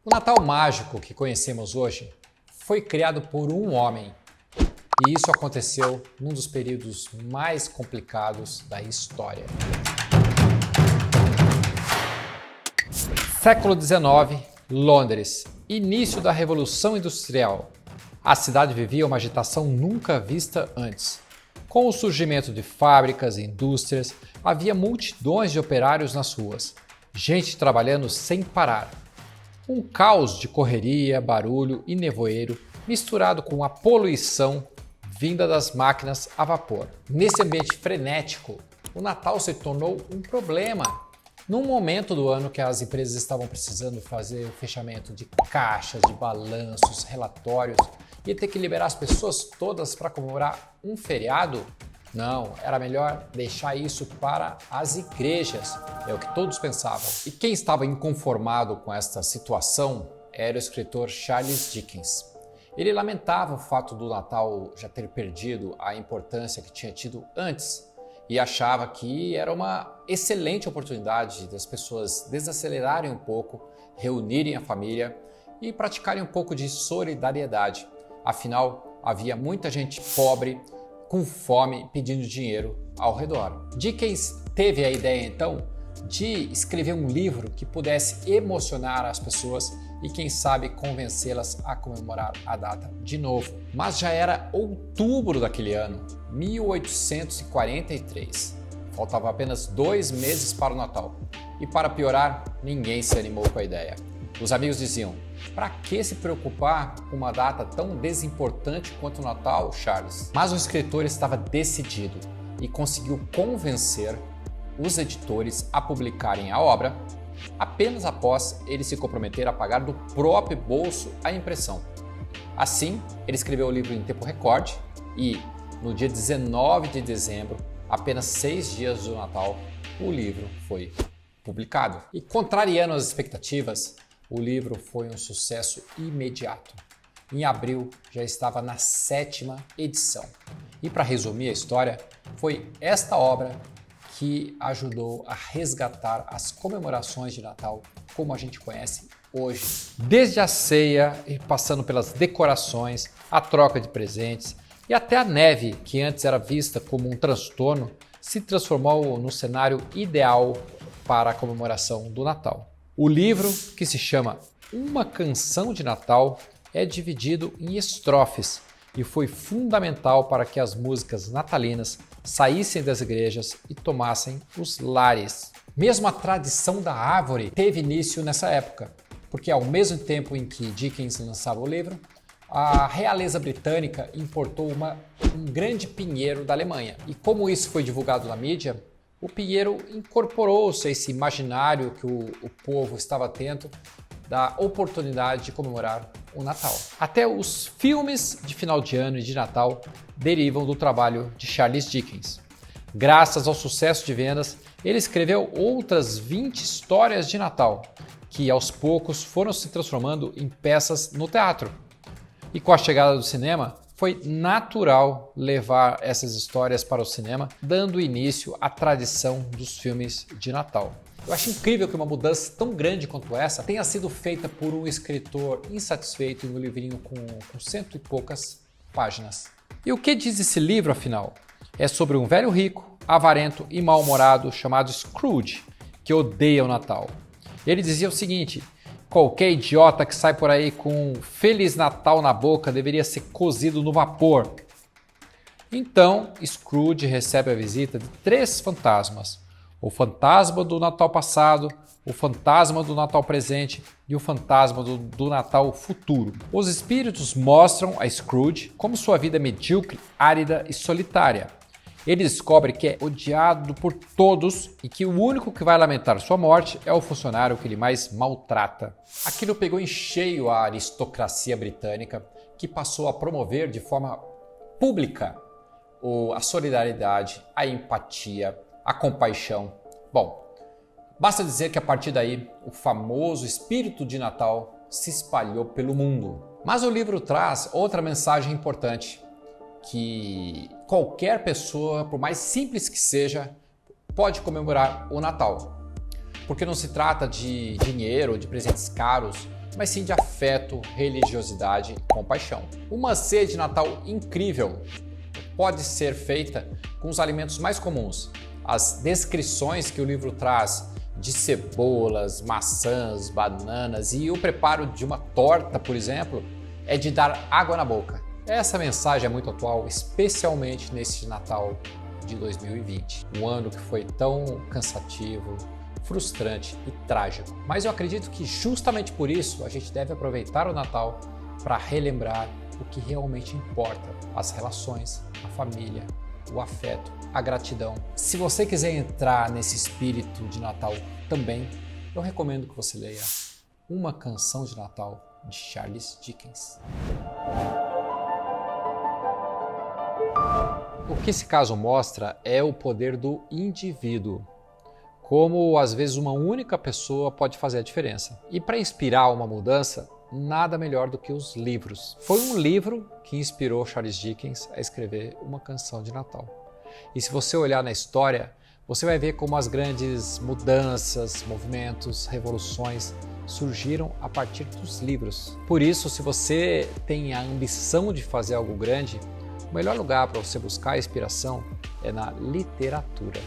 O Natal mágico que conhecemos hoje foi criado por um homem, e isso aconteceu num dos períodos mais complicados da história. Século XIX, Londres, início da Revolução Industrial. A cidade vivia uma agitação nunca vista antes. Com o surgimento de fábricas e indústrias, havia multidões de operários nas ruas, gente trabalhando sem parar. Um caos de correria, barulho e nevoeiro misturado com a poluição vinda das máquinas a vapor. Nesse ambiente frenético, o Natal se tornou um problema. Num momento do ano que as empresas estavam precisando fazer o fechamento de caixas, de balanços, relatórios, ia ter que liberar as pessoas todas para comemorar um feriado? Não, era melhor deixar isso para as igrejas, é o que todos pensavam. E quem estava inconformado com esta situação era o escritor Charles Dickens. Ele lamentava o fato do Natal já ter perdido a importância que tinha tido antes e achava que era uma excelente oportunidade das pessoas desacelerarem um pouco, reunirem a família e praticarem um pouco de solidariedade. Afinal, havia muita gente pobre, com fome, pedindo dinheiro ao redor. Dickens teve a ideia, então, de escrever um livro que pudesse emocionar as pessoas e, quem sabe, convencê-las a comemorar a data de novo. Mas já era outubro daquele ano, 1843. Faltava apenas 2 meses para o Natal. E, para piorar, ninguém se animou com a ideia. Os amigos diziam: "Para que se preocupar com uma data tão desimportante quanto o Natal, Charles?" Mas o escritor estava decidido e conseguiu convencer os editores a publicarem a obra apenas após ele se comprometer a pagar do próprio bolso a impressão. Assim, ele escreveu o livro em tempo recorde e, no dia 19 de dezembro, apenas 6 dias do Natal, o livro foi publicado. E, contrariando as expectativas, o livro foi um sucesso imediato. Em abril, já estava na 7ª edição. E, para resumir a história, foi esta obra que ajudou a resgatar as comemorações de Natal como a gente conhece hoje. Desde a ceia e passando pelas decorações, a troca de presentes e até a neve, que antes era vista como um transtorno, se transformou no cenário ideal para a comemoração do Natal. O livro, que se chama Uma Canção de Natal, é dividido em estrofes e foi fundamental para que as músicas natalinas saíssem das igrejas e tomassem os lares. Mesmo a tradição da árvore teve início nessa época, porque ao mesmo tempo em que Dickens lançava o livro, a realeza britânica importou um grande pinheiro da Alemanha. E como isso foi divulgado na mídia, o pinheiro incorporou-se a esse imaginário que o povo estava tendo da oportunidade de comemorar o Natal. Até os filmes de final de ano e de Natal derivam do trabalho de Charles Dickens. Graças ao sucesso de vendas, ele escreveu outras 20 histórias de Natal, que aos poucos foram se transformando em peças no teatro. E com a chegada do cinema, foi natural levar essas histórias para o cinema, dando início à tradição dos filmes de Natal. Eu acho incrível que uma mudança tão grande quanto essa tenha sido feita por um escritor insatisfeito em um livrinho com 100 e poucas páginas. E o que diz esse livro, afinal? É sobre um velho rico, avarento e mal-humorado chamado Scrooge, que odeia o Natal. Ele dizia o seguinte: qualquer idiota que sai por aí com um Feliz Natal na boca deveria ser cozido no vapor. Então, Scrooge recebe a visita de 3 fantasmas: o fantasma do Natal passado, o fantasma do Natal presente e o fantasma do Natal futuro. Os espíritos mostram a Scrooge como sua vida é medíocre, árida e solitária. Ele descobre que é odiado por todos e que o único que vai lamentar sua morte é o funcionário que ele mais maltrata. Aquilo pegou em cheio a aristocracia britânica, que passou a promover de forma pública a solidariedade, a empatia, a compaixão. Bom, basta dizer que a partir daí o famoso espírito de Natal se espalhou pelo mundo. Mas o livro traz outra mensagem importante, que qualquer pessoa, por mais simples que seja, pode comemorar o Natal. Porque não se trata de dinheiro ou de presentes caros, mas sim de afeto, religiosidade e compaixão. Uma ceia de Natal incrível pode ser feita com os alimentos mais comuns. As descrições que o livro traz de cebolas, maçãs, bananas e o preparo de uma torta, por exemplo, é de dar água na boca. Essa mensagem é muito atual, especialmente nesse Natal de 2020, um ano que foi tão cansativo, frustrante e trágico. Mas eu acredito que justamente por isso a gente deve aproveitar o Natal para relembrar o que realmente importa: as relações, a família, o afeto, a gratidão. Se você quiser entrar nesse espírito de Natal também, eu recomendo que você leia Uma Canção de Natal, de Charles Dickens. O que esse caso mostra é o poder do indivíduo, como às vezes uma única pessoa pode fazer a diferença. E para inspirar uma mudança, nada melhor do que os livros. Foi um livro que inspirou Charles Dickens a escrever Uma Canção de Natal. E se você olhar na história, você vai ver como as grandes mudanças, movimentos, revoluções surgiram a partir dos livros. Por isso, se você tem a ambição de fazer algo grande, o melhor lugar para você buscar inspiração é na literatura.